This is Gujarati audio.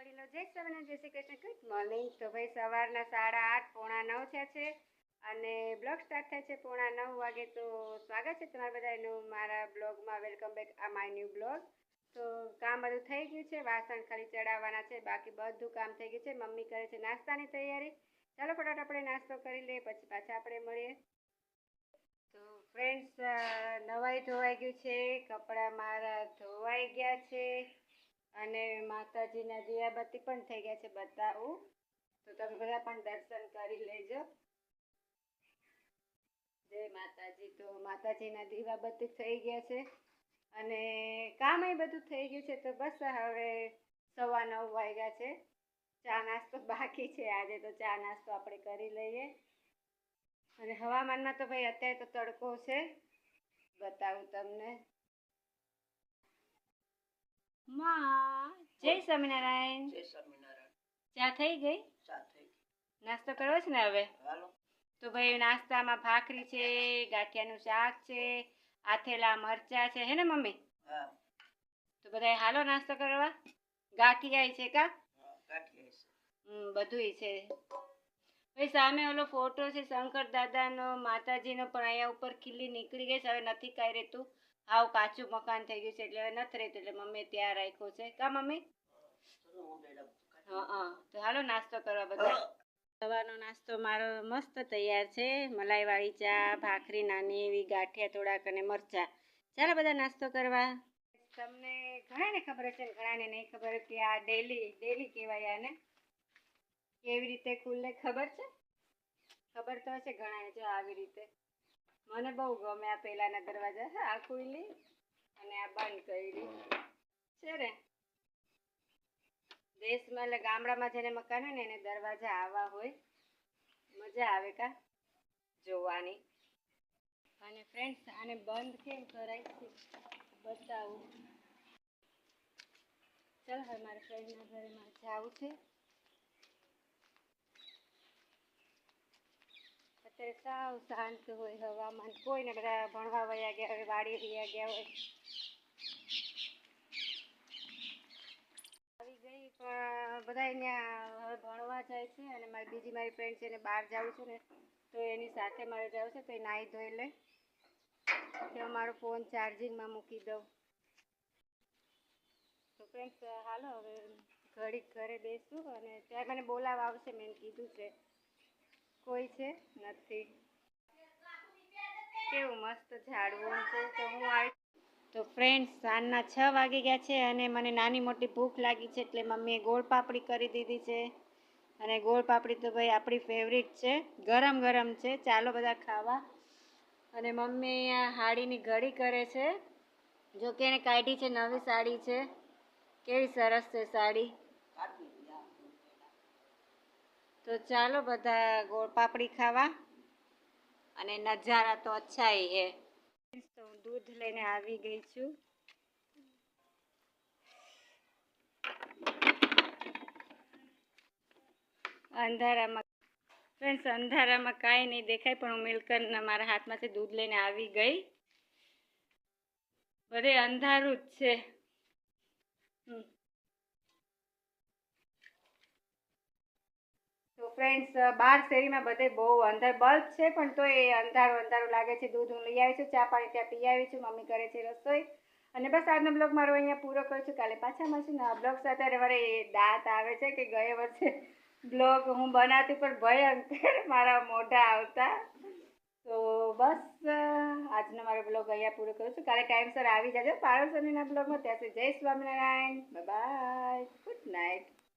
વડીલો જય સ્વામિનારાયણ, જય શ્રી કૃષ્ણ, ગુડ મોર્નિંગ। તો ભાઈ સવારના 8:30 પોણા 9 થયા છે અને બ્લોગ સ્ટાર્ટ થાય છે પોણા 9 વાગે। તો સ્વાગત છે તમારા બધાનું મારા બ્લોગમાં, વેલકમ બેક આ માય ન્યૂ બ્લોગ। તો કામ બધું થઈ ગયું છે, વાસણ ખાલી ચડાવવાના છે, બાકી બધું કામ થઈ ગયું છે। મમ્મી કરે છે નાસ્તાની તૈયારી। ચાલો ફટાફટ આપણે નાસ્તો કરી લઈએ, પછી પાછા આપણે મળીએ। તો ફ્રેન્ડ્સ, નવાઈ ધોવાઈ ગયું છે, કપડાં મારા ધોવાઈ ગયા છે અને માતાજીના દીવાબત્તી પણ થઈ ગયા છે, બતાવું તો તમે બધા પણ દર્શન કરી લેજો। જય માતાજી। તો માતાજીના દીવાબત્તી થઈ ગયા છે અને કામ એ બધું થઈ ગયું છે। તો બસ હવે 9:15 વાગ્યા છે, ચા નાસ્તો બાકી છે આજે, તો ચા નાસ્તો આપણે કરી લઈએ। અને હવામાનમાં તો ભાઈ અત્યારે તો તડકો છે, બતાવું તમને। માં જય સ્વામિનારાયણ। જય સ્વામિનારાયણ। ચા થઈ ગઈ? ચા થઈ ગઈ। નાસ્તો કરવો છે ને હવે? હાલો। તો ભાઈ નાસ્તામાં ભાખરી છે, ગાંઠિયાનું શાક છે, આથેલા મરચા છે, હે ને મમ્મી? હા। તો બધાય હાલો નાસ્તો કરવા। ગાંઠિયા છે કા? હા, ગાંઠિયા છે। બધુંય છે। ભાઈ સામે ઓલો ફોટો છે શંકર દાદાનો, માતાજીનો, પણ અહીંયા ઉપર ખીલી નીકળી ગઈ છે, હવે નથી કાંઈ રહેતું, હાવ કાચું મકાન થઈ ગયું છે એટલે હવે નથી રહેતું, એટલે મમ્મીએ ત્યાં રાખ્યું છે કા મમ્મી? હા, તો હાલો નાસ્તો કરવા બધા। સવારનો નાસ્તો મારો મસ્ત તૈયાર છે, મલાઈવાળી ચા, ભાખરી, નાની એવી ગાંઠિયા થોડાક અને મરચા। ચાલો બધા નાસ્તો કરવા। તમને ઘણાને ખબર છે, ઘણાને નહીં ખબર કે આ ડેલી કહેવાય આને, કેવી રીતે ખુલે ખબર છે? ખબર તો હશે ઘણાને। જો આવી રીતે મને બહુ ગમે આ પહેલાના દરવાજા, આ ખુલ્લી અને આ બંધ કરી છે ને। દેશમાં એટલે ગામડામાં જેને મકાન હોય ને એને દરવાજા આવા હોય, મજા આવે કા જોવાની। અને ફ્રેન્ડ્સ, આને બંધ કેમ કરાય છે બતાવું। ચાલ હવે મારા ફ્રેન્ડના ઘરે મારે જવું છે। અત્યારે સાવ શાંત હોય હવામાન, કોઈને બધા ભણવા વયા ગયા હોય, વાડીએ વયા ગયા હોય। આવી ગઈ પણ બધા અહીંયા હવે ભણવા જાય છે અને મારી ફ્રેન્ડ છે એને બહાર જવું છે ને, તો એની સાથે મારે જવું છે। તો એ નાહી ધોઈ લે કે મારો ફોન ચાર્જિંગમાં મૂકી દઉં। તો ફ્રેન્ડ્સ હાલો હવે ઘડીક ઘરે બેસું અને ત્યારે મને બોલાવવા આવશે, મેં કીધું છે, કોઈ છે નથી। કેવું મસ્ત ઝાડવું છે। તો હું આવી તો ફ્રેન્ડ્સ, સાંજના 6 વાગી ગયા છે અને મને નાની મોટી ભૂખ લાગી છે, એટલે મમ્મીએ ગોળ પાપડી કરી દીધી છે। અને ગોળ પાપડી તો ભાઈ આપણી ફેવરિટ છે, ગરમ ગરમ છે, ચાલો બધા ખાવા। અને મમ્મી અહીંયા હાડીની ઘડી કરે છે, જો કે એને કાઢી છે, નવી સાડી છે, કેવી સરસ છે સાડી। તો ચાલો બધા ગોળ પાપડી ખાવા, અને નજારા તો અચ્છા હી હે। તો હું દૂધ લઈને આવી ગઈ છું। અંધારામાં ફ્રેન્ડ્સ, અંધારામાં કાંઈ નહીં દેખાય, પણ હું મિલ્કરના મારા હાથમાંથી દૂધ લઈને આવી ગઈ। બધે અંધારું જ છે। તો ફ્રેન્ડ્સ, બહાર શેરીમાં બધે બહુ અંધાર, બલ્બ છે પણ તો એ અંધારું લાગે છે। દૂધ હું લઈ આવી છું, ચા પાણી ત્યાં પી આવી છું, મમ્મી કરે છે રસોઈ। અને બસ આજનો બ્લોગ મારો અહીંયા પૂરો કરું છું, કાલે પાછા મળશું ને આ બ્લોગ સાથે। મારે દાંત આવે છે કે ગયા વર્ષે બ્લોગ હું બનાવતી પણ ભયંકર મારા મોઢા આવતા। તો બસ આજનો મારો બ્લોગ અહીંયા પૂરો કરું છું, કાલે ટાઈમસર આવી જાજો પારુલ સોનીના બ્લોગમાં। ત્યાં સુધી જય Swaminarayan, bye bye, good night.